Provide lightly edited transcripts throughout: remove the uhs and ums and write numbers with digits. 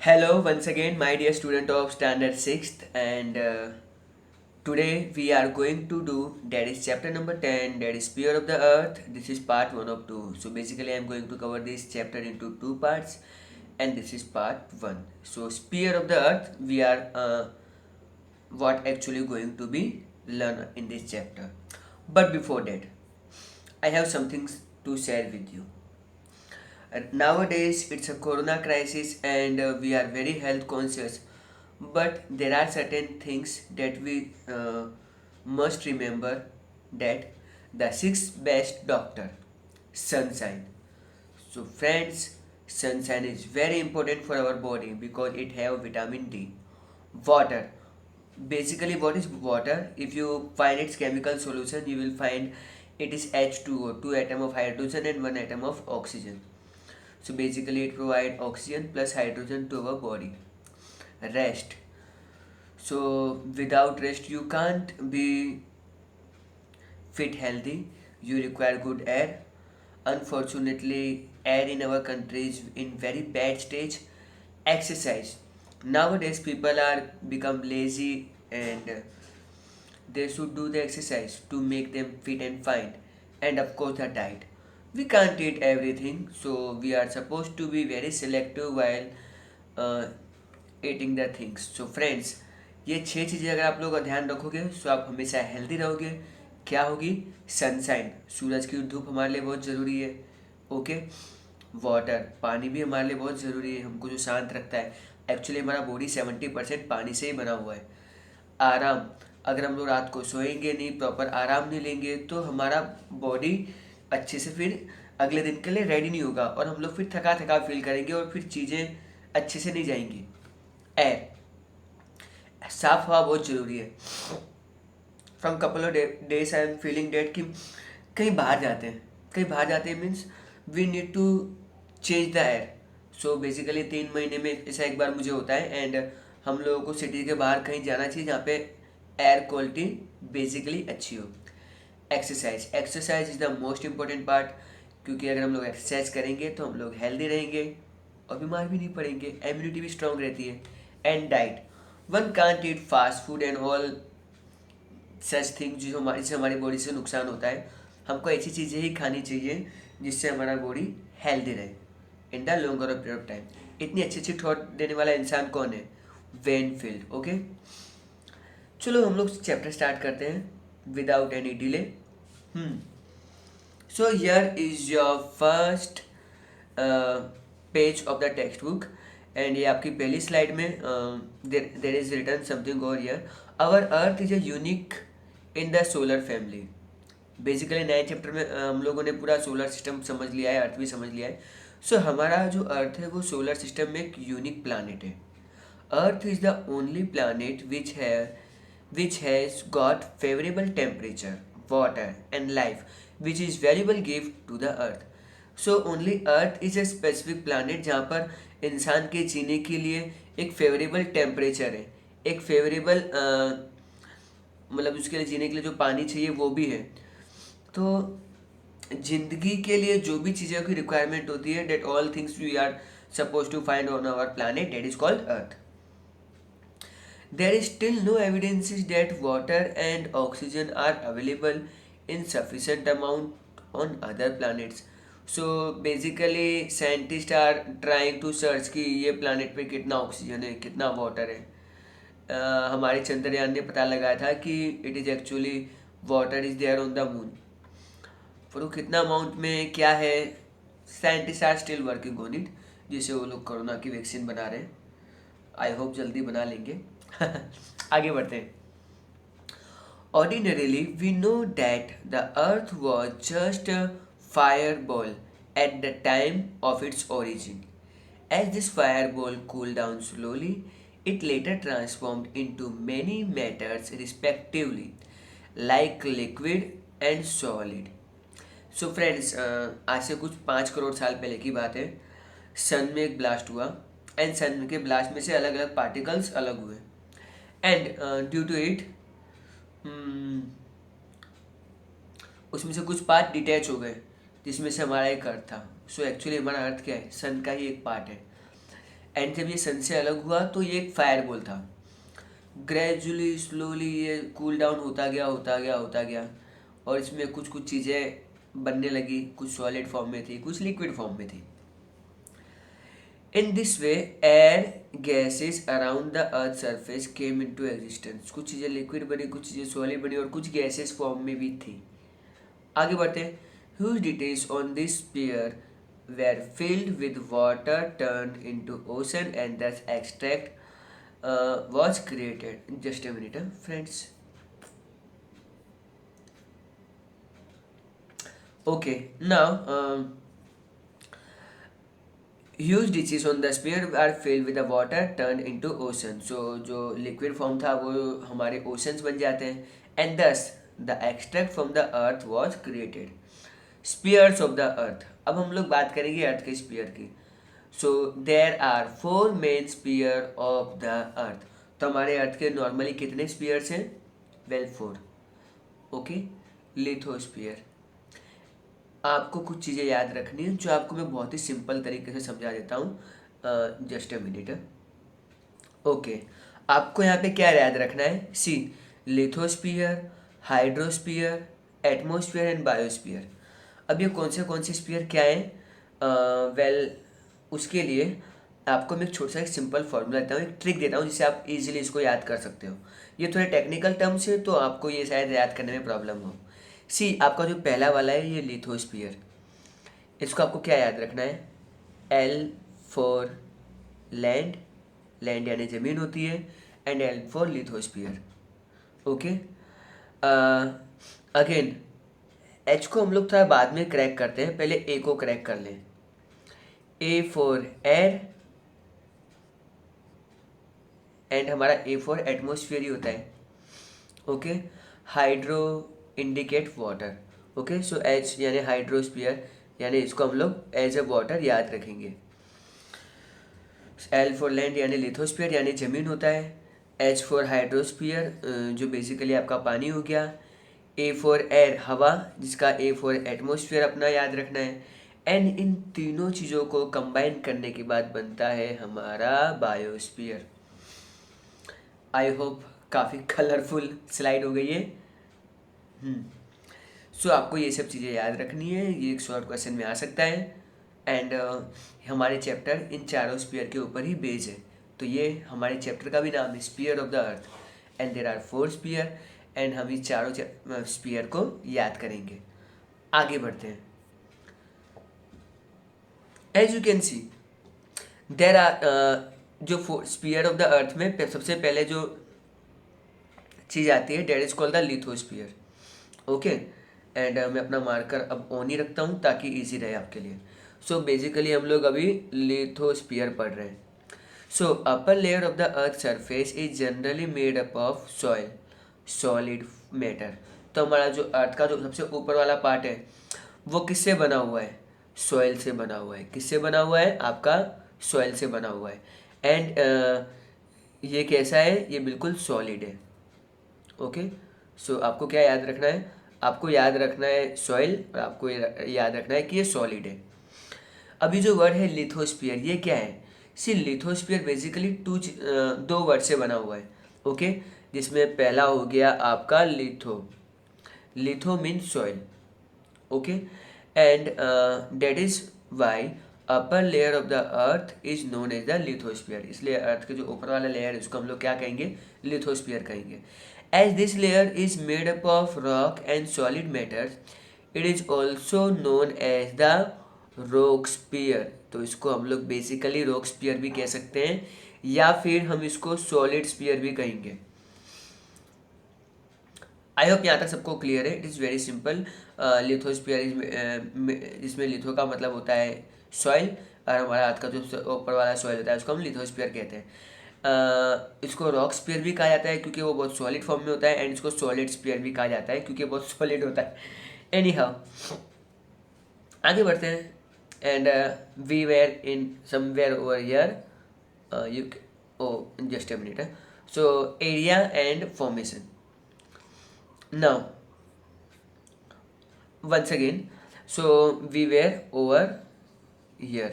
Hello, once again, my dear student of Standard 6th, and today we are going to do that is chapter number 10, that is Sphere of the Earth. This is part 1 of 2. So, basically, I am going to cover this chapter into two parts, and this is part 1. So, Sphere of the Earth, we are what actually going to be learn in this chapter. But before that, I have something to share with you. Nowadays, it's a corona crisis and we are very health conscious. But there are certain things that we must remember that the sixth best doctor, sunshine. So friends, sunshine is very important for our body because it have vitamin D. Water. Basically, what is water? If you find its chemical solution, you will find it is H2O, two atom of hydrogen and one atom of oxygen. So basically, it provides oxygen plus hydrogen to our body. Rest. So without rest, you can't be fit healthy. You require good air. Unfortunately, air in our country is in very bad stage. Exercise. Nowadays, people are become lazy and they should do the exercise to make them fit and fine. And of course, the diet. We can't eat everything, so we are supposed to be very selective while uh, eating the things. So friends, ये छह चीज़ें अगर आप लोग का ध्यान रखोगे तो आप हमेशा हेल्दी रहोगे. क्या होगी? सनशाइन, सूरज की धूप हमारे लिए बहुत ज़रूरी है. ओके. वाटर, पानी भी हमारे लिए बहुत ज़रूरी है, हमको जो शांत रखता है. एक्चुअली हमारा बॉडी 70% पानी से ही बना हुआ है. आराम, अगर हम लोग रात को सोएंगे नहीं, प्रॉपर आराम नहीं लेंगे तो हमारा बॉडी अच्छे से फिर अगले दिन के लिए रेडी नहीं होगा और हम लोग फिर थका थका फील करेंगे और फिर चीज़ें अच्छे से नहीं जाएंगी. एयर, साफ हवा बहुत ज़रूरी है. From couple of days I am feeling that कि कहीं बाहर जाते हैं, कहीं बाहर जाते हैं means we need to change the air. So basically 3 महीने में ऐसा एक बार मुझे होता है एंड हम लोगों को सिटी के बाहर कहीं जाना चाहिए जहाँ पे एयर क्वालिटी बेसिकली अच्छी हो. Exercise, exercise is the most important part, क्योंकि अगर हम लोग एक्सरसाइज करेंगे तो हम लोग हेल्दी रहेंगे और बीमार भी नहीं पड़ेंगे, इम्यूनिटी भी स्ट्रांग रहती है. And diet, one can't eat fast food and all such thing जिससे हमारी बॉडी से नुकसान होता है. हमको ऐसी चीज़ें ही खानी चाहिए जिससे हमारा बॉडी हेल्दी रहे in the longer period of time. इतनी अच्छी अच्छी थॉट देने वाला इंसान कौन है? When field. ओके, चलो हम लोग चैप्टर स्टार्ट करते हैं without any delay. So here is your first page of the text book and ये आपकी पहली स्लाइड में there is written something over here. Our earth is a unique in the solar family. Basically नए chapter में हम लोगों ने पूरा सोलर सिस्टम समझ लिया है, अर्थ भी समझ लिया है. सो हमारा जो अर्थ है वो सोलर सिस्टम में एक यूनिक प्लानट है. Earth is the only planet which has got favorable temperature, water and life which is valuable gift to the earth. So only earth is a specific planet जहाँ पर इंसान के जीने के लिए एक फेवरेबल टेम्परेचर है, एक फेवरेबल मतलब उसके लिए जीने के लिए जो पानी चाहिए वो भी है. तो जिंदगी के लिए जो भी चीज़ों की रिक्वायरमेंट होती है, that all things we are suppose to find on our planet, that is called earth. There is still no evidences that water and oxygen are available in sufficient amount on other planets. So basically scientists are trying to search कि ये planet पे कितना oxygen है, कितना water है. हमारे चंद्रयान ने पता लगाया था कि it is actually water is there on the moon. पर वो कितना अमाउंट में क्या है, scientist are still working on it. जिससे वो लोग कोरोना की वैक्सीन बना रहे हैं. आई होप जल्दी बना लेंगे. आगे बढ़ते हैं. Ordinarily, we know that the earth was just a fireball at the time of its origin. As this fireball cooled down slowly, it later transformed into many matters respectively, like liquid and solid. So friends, आज से कुछ 5 करोड़ साल पहले की बात है. सन में एक ब्लास्ट हुआ एंड सन के ब्लास्ट में से अलग अलग पार्टिकल्स अलग हुए एंड ड्यू टू इट उसमें से कुछ पार्ट डिटैच हो गए जिसमें से हमारा एक अर्थ था. सो एक्चुअली हमारा अर्थ क्या है? सन का ही एक पार्ट है. एंड जब ये सन से अलग हुआ तो ये एक फायर बॉल था। ग्रेजुअली स्लोली ये कूल डाउन होता गया होता गया होता गया, और इसमें कुछ कुछ चीज़ें बनने लगी, कुछ सॉलिड फॉर्म में थी, कुछ लिक्विड फॉर्म में थी। In this way air gases around the earth surface came into existence. कुछ चीज़ें लिक्विड बनी, कुछ चीज़ें सॉलिड बनी, और कुछ गैसेस फॉर्म में भी थी। आगे बढ़ते हैं। Huge details on this sphere were filled with water turn into ocean and thus extract was created. Just a minute, friends. Okay, now huge ditches on the sphere are filled with the water turned into ocean. So जो liquid form था वो हमारे oceans बन जाते हैं, and thus the extract from the earth was created. Spheres of the earth. अब हम लोग बात करेंगे अर्थ के स्पीयर की। So there are 4 main sphere of the earth. तो हमारे अर्थ के नॉर्मली कितने स्पीयर्स हैं? वेल 4। Okay, lithosphere. आपको कुछ चीज़ें याद रखनी है जो आपको मैं बहुत ही सिंपल तरीके से समझा देता हूँ। Just a minute. ओके, आपको यहाँ पे क्या याद रखना है? See, lithosphere, hydrosphere, atmosphere and biosphere. अब ये कौन से स्पीयर क्या हैं? वेल उसके लिए आपको मैं एक छोटा सा एक सिंपल फार्मूला देता हूँ, एक ट्रिक देता हूँ जिससे आप इजीली इसको याद कर सकते हो। ये थोड़े टेक्निकल टर्म्स है तो आपको ये शायद याद करने में प्रॉब्लम हो। सी, आपका जो पहला वाला है ये लिथोस्फीयर, इसको आपको क्या याद रखना है? एल फॉर लैंड, लैंड यानी ज़मीन होती है, and L for lithosphere. Okay, again H को हम लोग थोड़ा बाद में क्रैक करते हैं, पहले ए को क्रैक कर लें। ए फॉर एयर, एंड हमारा ए फॉर एटमोसफियर ही होता है। Okay, hydro indicate water. Okay, so H यानी हाइड्रोस्फीयर, यानी इसको हम लोग एज ए वाटर याद रखेंगे। एल फॉर लैंड यानी लिथोस्फीयर यानी ज़मीन होता है। एच फॉर हाइड्रोस्फीयर जो बेसिकली आपका पानी हो गया। ए फॉर एयर, हवा, जिसका ए फॉर एटमोसफियर अपना याद रखना है। एंड इन तीनों चीज़ों को कंबाइन करने के बाद बनता है हमारा बायोस्फीयर। आई होप काफ़ी कलरफुल स्लाइड हो गई है। सो आपको ये सब चीज़ें याद रखनी है, ये एक शॉर्ट क्वेश्चन में आ सकता है। एंड हमारे चैप्टर इन चारों स्पीयर के ऊपर ही बेस है, तो ये हमारे चैप्टर का भी नाम है sphere of the earth, and there are 4 sphere, and हम इस चारों स्पीयर को याद करेंगे। आगे बढ़ते हैं। As you can see there are जो स्पीयर ऑफ द अर्थ में सबसे पहले जो चीज़ आती है that is called the lithosphere. Okay, and मैं अपना मार्कर अब ऑन ही रखता हूँ ताकि इजी रहे आपके लिए। सो बेसिकली हम लोग अभी लिथोस्फीयर पढ़ रहे हैं। So upper layer of the earth surface is generally made up of soil, solid matter. तो हमारा जो अर्थ का जो सबसे ऊपर वाला पार्ट है वो किससे बना हुआ है? सॉइल से बना हुआ है। किससे बना हुआ है? आपका सॉइल से बना हुआ है। एंड ये कैसा है? ये बिल्कुल सॉलिड है। ओके, सो आपको क्या याद रखना है? आपको याद रखना है सॉइल, और आपको याद रखना है कि ये सॉलिड है। अभी जो वर्ड है लिथोस्फीयर, ये क्या है? सी, लिथोस्फीयर बेसिकली दो वर्ड से बना हुआ है। ओके, जिसमें पहला हो गया आपका litho, litho mean soil. Okay, and that is why upper layer of the earth is known as the lithosphere. इसलिए अर्थ के जो ऊपर वाला लेयर है उसको हम लोग क्या कहेंगे? लिथोस्फीयर कहेंगे। As this layer is made up of rock and solid matters, it is also known as the rock sphere. तो इसको हम लोग बेसिकली रॉक स्पीयर भी कह सकते हैं, या फिर हम इसको सॉलिड स्पीयर भी कहेंगे। आई होप यहाँ तक सबको क्लियर है। It is very simple. Lithosphere जिसमें लिथो का मतलब होता है सॉइल, और हमारा हाथ का जो ऊपर वाला सॉइल होता है उसको हम लिथोस्फीयर कहते हैं। इसको रॉक स्पीयर भी कहा जाता है क्योंकि वो बहुत सॉलिड फॉर्म में होता है, एंड इसको सॉलिड स्पीयर भी कहा जाता है क्योंकि बहुत सॉलिड होता है। एनी हाउ, आगे बढ़ते हैं। And we were in somewhere over here, you oh just a minute. So area and formation. Now, once again, so we were over here.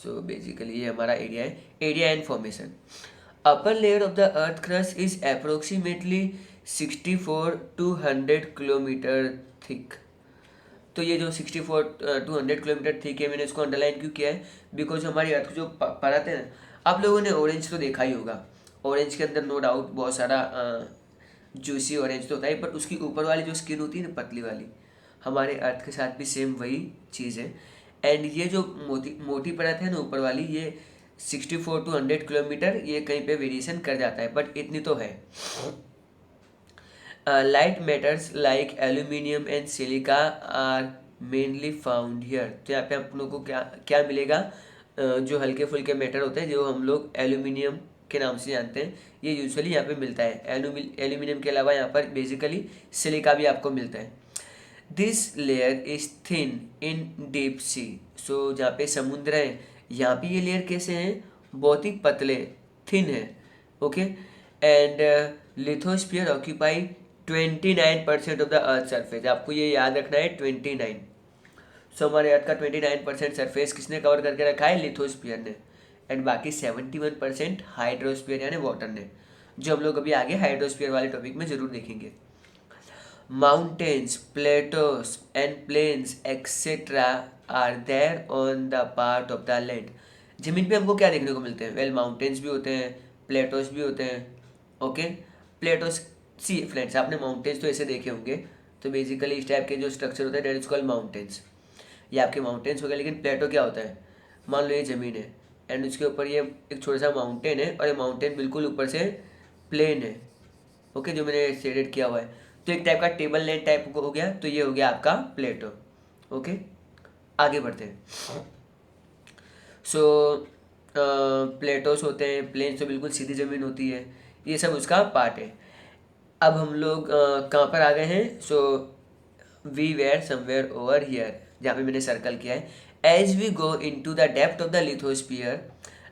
So basically ये हमारा एरिया है, area and formation. Upper layer of the earth crust is approximately 64 to 100 kilometre thick. तो ये जो 64 to 100 kilometre thick है, मैंने इसको underline क्यों किया है, बिकॉज हमारी अर्थ जो परत है ना, आप लोगों ने ऑरेंज तो देखा ही होगा, ऑरेंज के अंदर नो डाउट बहुत सारा जूसी ऑरेंज तो होता है, पर उसकी ऊपर वाली जो स्किन होती है ना, पतली वाली, हमारे अर्थ के साथ भी सेम वही चीज़ है। एंड ये जो मोटी मोटी परत है ना ऊपर वाली, ये 64 to 100 किलोमीटर ये कहीं पे वेरिएशन कर जाता है, बट इतनी तो है। Light metals like aluminium and silica are mainly found here. तो यहाँ पे हम लोग को क्या क्या मिलेगा, जो हल्के फुल्के मेटल होते हैं जो हम लोग एल्यूमिनियम के नाम से जानते हैं, ये यूजुअली यहाँ पे मिलता है। एल्यूमिनियम के अलावा यहाँ पर बेसिकली सिलिका भी आपको मिलता है। This layer is thin in deep sea. So जहाँ पे समुद्र है यहाँ पे ये लेयर कैसे हैं, बहुत ही पतले, थिन है। Okay, and lithosphere occupy 29% of the earth surface. आपको ये याद रखना है 29। सो हमारे अर्थ का 29% सरफेस किसने कवर करके रखा है, लिथोस्फीयर ने, एंड बाकी 71% हाइड्रोस्फीयर यानी वाटर ने, जो हम लोग अभी आगे हाइड्रोस्फीयर वाले टॉपिक में जरूर देखेंगे। Mountains, plateaus and plains etcetera are there on the part of the land. जमीन पे हमको क्या देखने को मिलते हैं, वेल माउंटेन्स भी होते हैं, प्लेटोस भी होते हैं। ओके, प्लेटोस, सी फ्रेंड्स आपने माउंटेन्स तो ऐसे देखे होंगे, तो बेसिकली इस टाइप के जो स्ट्रक्चर होता है डेट इज कॉल्ड माउंटेन्स। ये आपके माउंटेन्स हो गए, लेकिन प्लेटो क्या होता है, मान लो ये ज़मीन है एंड उसके ऊपर ये एक छोटा सा माउंटेन है, और ये माउंटेन बिल्कुल ऊपर से प्लेन है। ओके, जो मैंने शेडेड किया हुआ है, तो एक टाइप का टेबल लैंड टाइप हो गया, तो ये हो गया आपका प्लेटो। ओके, आगे बढ़ते हैं। सो प्लेटोस होते हैं, प्लेन तो बिल्कुल सीधी ज़मीन होती है, ये सब उसका पार्ट है। अब हम लोग कहाँ पर आ गए हैं, so we were somewhere over here, जहाँ पे मैंने सर्कल किया है। As we go in to the depth of the lithosphere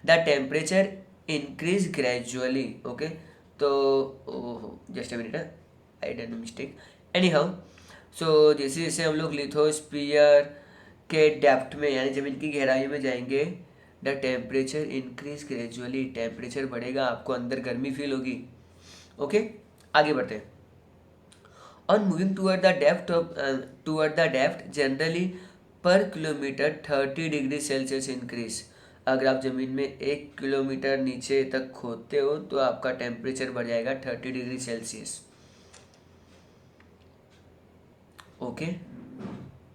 the temperature increase gradually. Okay, तो just a minute, I done mistake, anyhow. So जैसे जैसे हम लोग लिथोस्फीयर के डेप्थ में यानी ज़मीन की गहराई में जाएंगे, the temperature increase gradually, temperature बढ़ेगा, आपको अंदर गर्मी फील होगी। ओके, आगे बढ़ते हैं। On moving toward the depth generally पर किलोमीटर 30 डिग्री सेल्सियस इंक्रीज। अगर आप ज़मीन में 1 किलोमीटर नीचे तक खोदते हो तो आपका टेम्परेचर बढ़ जाएगा 30 डिग्री सेल्सियस। ओके,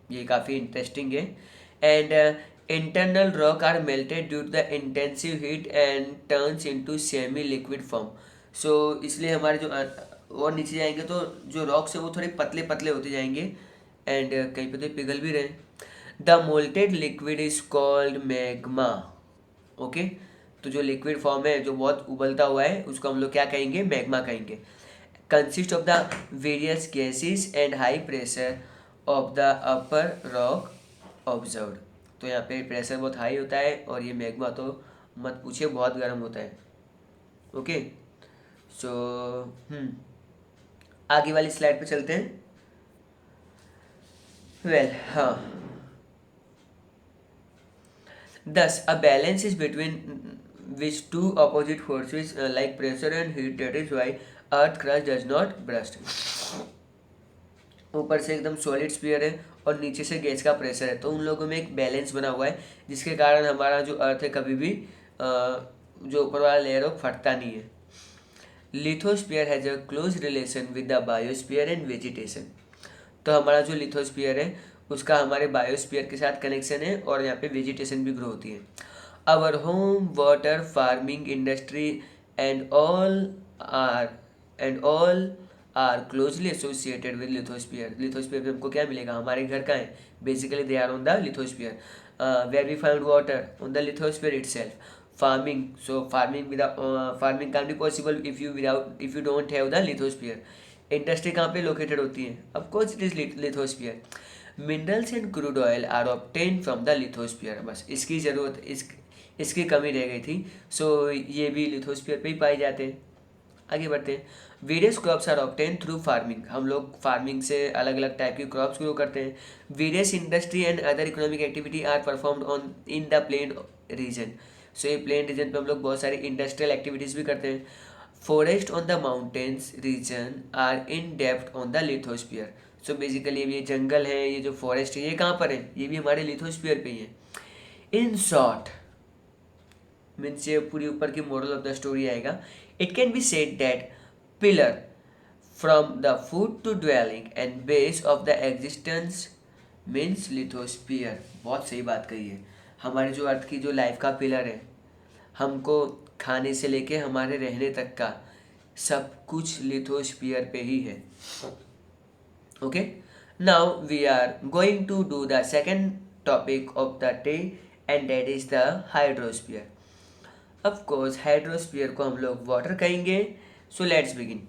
ये काफ़ी इंटरेस्टिंग है। And internal rock are melted due to the intensive heat and turns into semi liquid form. So इसलिए हमारे जो और नीचे जाएंगे तो जो रॉक्स है वो थोड़े पतले पतले होते जाएंगे, एंड कहीं पे तो पिघल भी रहे। The molted liquid is called magma. Okay, तो जो लिक्विड फॉर्म है जो बहुत उबलता हुआ है उसको हम लोग क्या कहेंगे, मैग्मा कहेंगे। Consist of the various gases and high pressure of the upper rock observed. तो यहाँ पे प्रेशर बहुत हाई होता है, और ये मैग्मा तो मत पूछिए, बहुत गर्म होता है। ओके, सो आगे वाली स्लाइड पे चलते हैं। वेल हाँ, thus a balance is between which two opposite forces like pressure and heat, that is why earth crust does not burst। ऊपर से एकदम सॉलिड स्फीयर है और नीचे से गैस का प्रेशर है, तो उन लोगों में एक बैलेंस बना हुआ है, जिसके कारण हमारा जो अर्थ है कभी भी जो ऊपर वाला लेयर है वो फटता नहीं है। Lithosphere has a close relation with the biosphere and vegetation. तो हमारा जो लिथोस्फीयर है उसका हमारे बायोस्फीयर के साथ कनेक्शन है, और यहाँ पे वेजिटेशन भी ग्रो होती है। Our home, water, farming industry and all are closely associated with lithosphere. Lithosphere में हमको क्या मिलेगा, हमारे घर का है, basically they are on the lithosphere. Where we find water on the lithosphere itself. Farming, so farming can't be possible if you don't have the lithosphere। Industry कहाँ पे लोकेटेड होती है, of course it is lithosphere. Minerals and crude oil are obtain from the lithosphere. बस इसकी ज़रूरत इसकी कमी रह गई थी, सो ये भी लिथोस्फीयर पे ही पाए जाते हैं। आगे बढ़ते हैं। Various crops are obtain through farming. हम लोग फार्मिंग से अलग अलग टाइप की क्रॉप्स ग्रो करते हैं। Various industry and other economic activity are performed on in the plain region. So ये प्लेन रीजन पे हम लोग बहुत सारी इंडस्ट्रियल एक्टिविटीज़ भी करते हैं। Forest on the mountains region are in depth on the lithosphere. So basically ये जंगल है, ये जो फॉरेस्ट है, ये कहाँ पर है? ये भी हमारे लिथोस्फीयर पे ही है। इन शॉर्ट मीन्स ये पूरी ऊपर की मोरल ऑफ द स्टोरी आएगा। It can be said that pillar from the food to dwelling and base of the existence means lithosphere. बहुत सही बात कही है। हमारी जो अर्थ की जो लाइफ का पिलर है, हमको खाने से लेके हमारे रहने तक का सब कुछ लिथोस्फीयर पे ही है। Okay, now we are going to do the second topic of the day and that is the hydrosphere. Of course hydrosphere को हम लोग वाटर कहेंगे। So let's begin.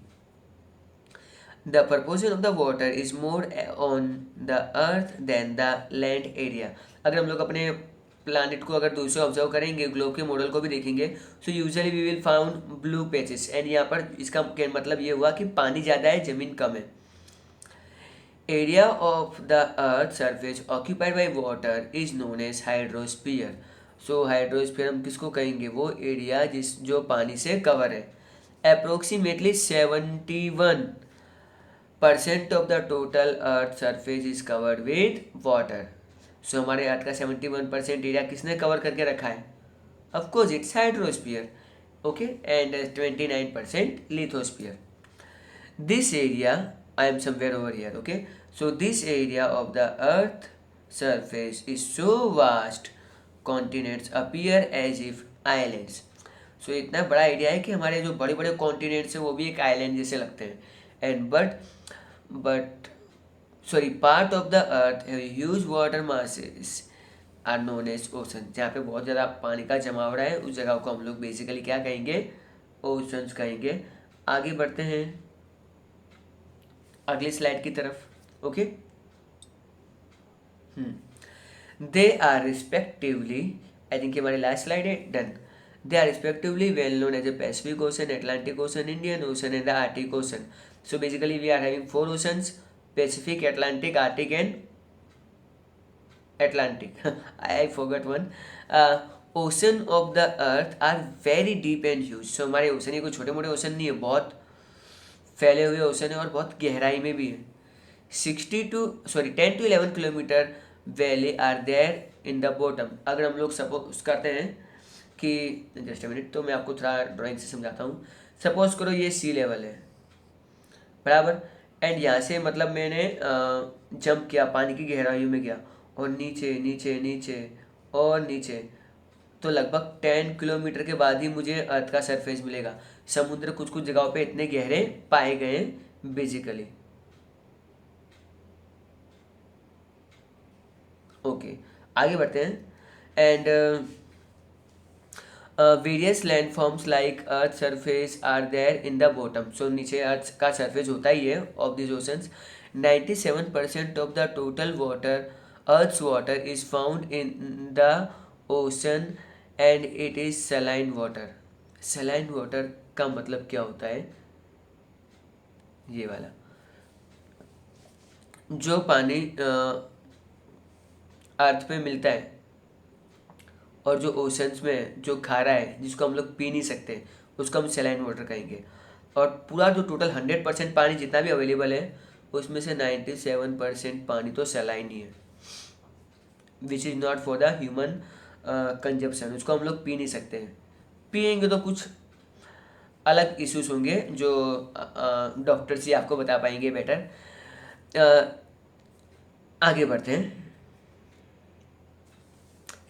The proportion of the water is more on the earth than the land area। अगर हम लोग अपने planet को अगर दूर से ऑब्जर्व करेंगे, ग्लोब के मॉडल को भी देखेंगे, so usually we will found blue patches. And यहाँ पर इसका मतलब ये हुआ कि पानी ज़्यादा है, ज़मीन कम है। Area of the earth surface occupied by water is known as hydrosphere. So hydrosphere हम किसको कहेंगे? वो एरिया जो पानी से कवर है। Approximately 71% of the total earth surface is covered with water. So हमारे अर्थ का 71% एरिया किसने कवर करके रखा है? Of course it's hydrosphere. Okay, and 29% lithosphere. This area, I am somewhere over here, okay? So this area of the earth surface is so vast, continents appear as if islands। So इतना बड़ा area है कि हमारे जो बड़े बड़े continents हैं वो भी एक आइलैंड जैसे लगते हैं। And but part of the earth have huge water masses are known as ocean. जहाँ पे बहुत ज़्यादा पानी का जमावड़ा है, उस जगह को हम लोग बेसिकली क्या कहेंगे? ओशंस कहेंगे। आगे बढ़ते हैं अगली स्लाइड की तरफ। Okay, they are respectively, I think हमारी लास्ट स्लाइड है, done. They are respectively well known as a Pacific Ocean, Atlantic Ocean, Indian Ocean and the Arctic Ocean. So basically we are having 4 oceans: Pacific, Atlantic, Arctic and Atlantic। I forgot one। Ocean of the earth are very deep and huge. So हमारे ocean ये कोई छोटे मोटे ocean नहीं है, बहुत फैले हुए ओशन है और बहुत गहराई में भी है। 10 to 11 kilometre valley are there in the bottom. अगर हम लोग सपोज करते हैं कि, जस्ट अ मिनट, तो मैं आपको थोड़ा ड्राइंग से समझाता हूँ। सपोज करो ये सी लेवल है, बराबर, एंड यहाँ से मतलब मैंने जंप किया, पानी की गहराइयों में गया और नीचे नीचे नीचे और नीचे, तो लगभग 10 किलोमीटर के बाद ही मुझे अर्थ का सरफेस मिलेगा। समुद्र कुछ कुछ जगहों पे इतने गहरे पाए गए हैं बेसिकली। ओके, आगे बढ़ते हैं। And various landforms like earth surface are there in the bottom. So नीचे अर्थ का सरफेस होता ही है of this oceans. 97% of the total water, Earth's water is found in the ocean and it is saline water। saline water का मतलब क्या होता है? ये वाला जो पानी अर्थ पे मिलता है और जो ओशंस में जो खारा है, जिसको हम लोग पी नहीं सकते, उसको हम सलाइन वाटर कहेंगे। और पूरा जो टोटल 100% पानी जितना भी अवेलेबल है, उसमें से 97% पानी तो सलाइन ही है, which is not for the human consumption. उसको हम लोग पी नहीं सकते हैं। पिएंगे तो कुछ अलग इश्यूज होंगे जो डॉक्टर्स ही आपको बता पाएंगे बेटर। आगे बढ़ते हैं।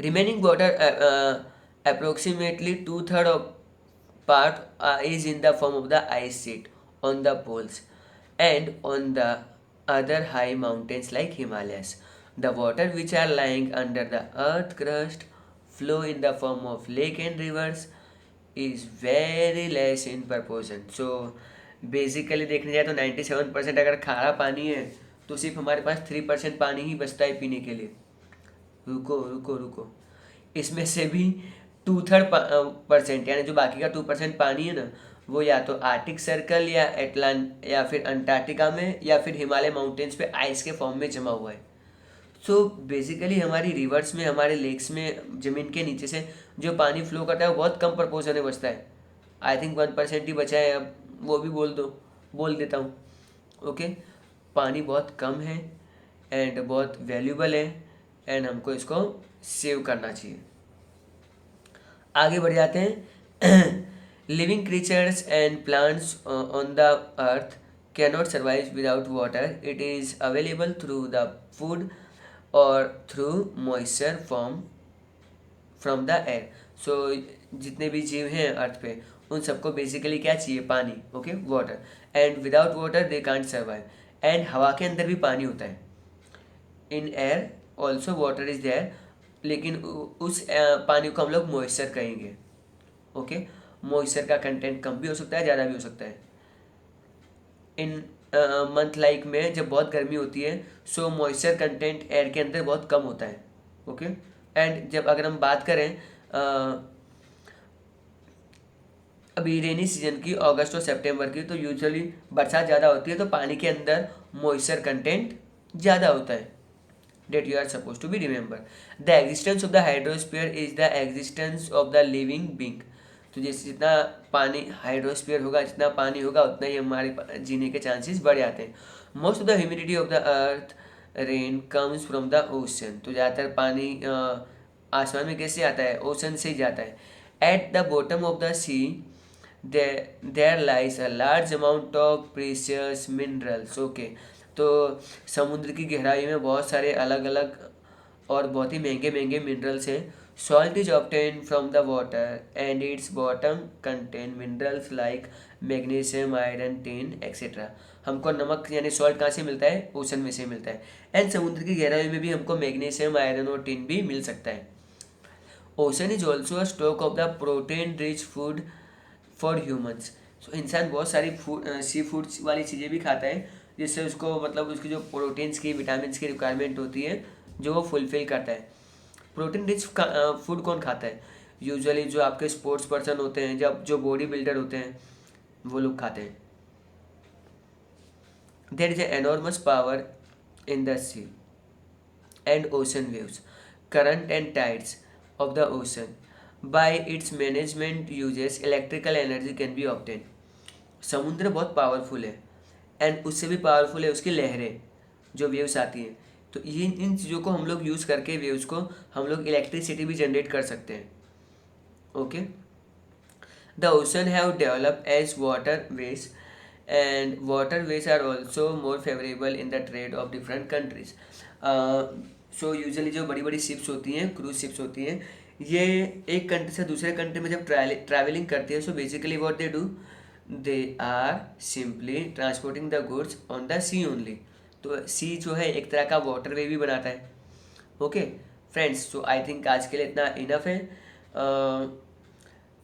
Remaining water approximately 2/3 of part is in the form of the ice sheet on the poles and on the other high mountains like Himalayas. The water which are lying under the earth crust flow in the form of lake and rivers is very less in proportion. So basically देखने जाए तो 97% अगर खारा पानी है तो सिर्फ हमारे पास 3% पानी ही बचता है पीने के लिए। रुको रुको रुको, इसमें से भी 2/3% यानी जो बाकी का 2% पानी है ना, वो या तो आर्टिक सर्कल या फिर अंटार्कटिका में या फिर हिमालय माउंटेन्स पे आइस के फॉर्म में जमा हुआ है। सो बेसिकली हमारी रिवर्स में, हमारे लेक्स में, ज़मीन के नीचे से जो पानी फ्लो करता है वो बहुत कम प्रपोर्शन में बचता है। आई थिंक 1% ही बचा है, अब वो भी बोल देता हूँ। ओके, पानी बहुत कम है एंड बहुत वैल्यूबल है एंड हमको इसको सेव करना चाहिए। आगे बढ़ जाते हैं। Living creatures and plants on the earth cannot survive without water. It is available through the food और through moisture from the air. So जितने भी जीव हैं अर्थ पे, उन सबको बेसिकली क्या चाहिए? पानी। Okay, water. And without water they can't survive. And हवा के अंदर भी पानी होता है। In air also water is there, लेकिन उस पानी को हम लोग मॉइस्चर कहेंगे। ओके, मॉइस्चर का कंटेंट कम भी हो सकता है, ज़्यादा भी हो सकता है। इन मंथ लाइक में जब बहुत गर्मी होती है, सो मॉइस्चर कंटेंट एयर के अंदर बहुत कम होता है। ओके, एंड जब अगर हम बात करें अभी रेनी सीजन की, अगस्त और सितंबर की, तो यूजुअली बरसात ज़्यादा होती है, तो पानी के अंदर मॉइस्चर कंटेंट ज़्यादा होता है। That you are suppose to be remember. The existence of the hydrosphere is the existence of the living being. तो जैसे जितना पानी हाइड्रोस्फीयर होगा, जितना पानी होगा, उतना ही हमारे जीने के चांसेस बढ़ जाते हैं। Most of the humidity of the earth rain comes from the ocean. तो ज़्यादातर पानी आसमान में कैसे आता है? ओशन से ही जाता है। At the bottom of the sea there lies a large amount of precious minerals. Okay, तो समुद्र की गहराई में बहुत सारे अलग अलग और बहुत ही महंगे महंगे मिनरल्स हैं। Salt is obtain from the water and it's bottom contain minerals like magnesium, iron, tin etcetera. हमको नमक यानी सॉल्ट कहाँ से मिलता है? ओशन में से मिलता है। एंड समुद्र की गहराई में भी हमको मैग्नीशियम, आयरन और टिन भी मिल सकता है। Ocean is also a stock of the protein rich food for humans. So इंसान बहुत सारी सी फूड्स वाली चीज़ें भी खाता है, जिससे उसको मतलब उसकी जो प्रोटीन्स की, विटामिन्स की रिक्वायरमेंट होती है, जो वो फुलफिल करता है। प्रोटीन रिच फूड कौन खाता है? यूजुअली जो आपके स्पोर्ट्स पर्सन होते हैं, जब जो बॉडी बिल्डर होते हैं, वो लोग खाते हैं। There is enormous power in the sea and ocean waves, current and tides of the ocean. By its management uses electrical energy can be obtained. समुद्र बहुत पावरफुल है एंड उससे भी पावरफुल है उसकी लहरें, जो वेव्स आती हैं। तो ये इन चीज़ों को हम लोग यूज़ करके वेव्स को हम लोग इलेक्ट्रिसिटी भी जनरेट कर सकते हैं। Okay, the ocean have developed as water ways and water ways are also more favourable in the trade of different countries. So usually जो बड़ी बड़ी शिप्स होती हैं, क्रूज शिप्स होती हैं, ये एक कंट्री से दूसरे कंट्री में जब ट्रैवलिंग करती है, so basically what they do, they are simply transporting the goods on the sea only. तो सी जो है एक तरह का वाटर वे भी बनाता है। Okay friends, so I think आज के लिए इतना इनफ है।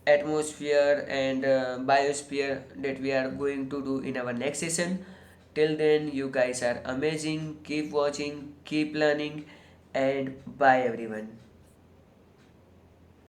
Atmosphere and biosphere that we are going to do in our next session. Till then, you guys are amazing. Keep watching, keep learning, and bye everyone.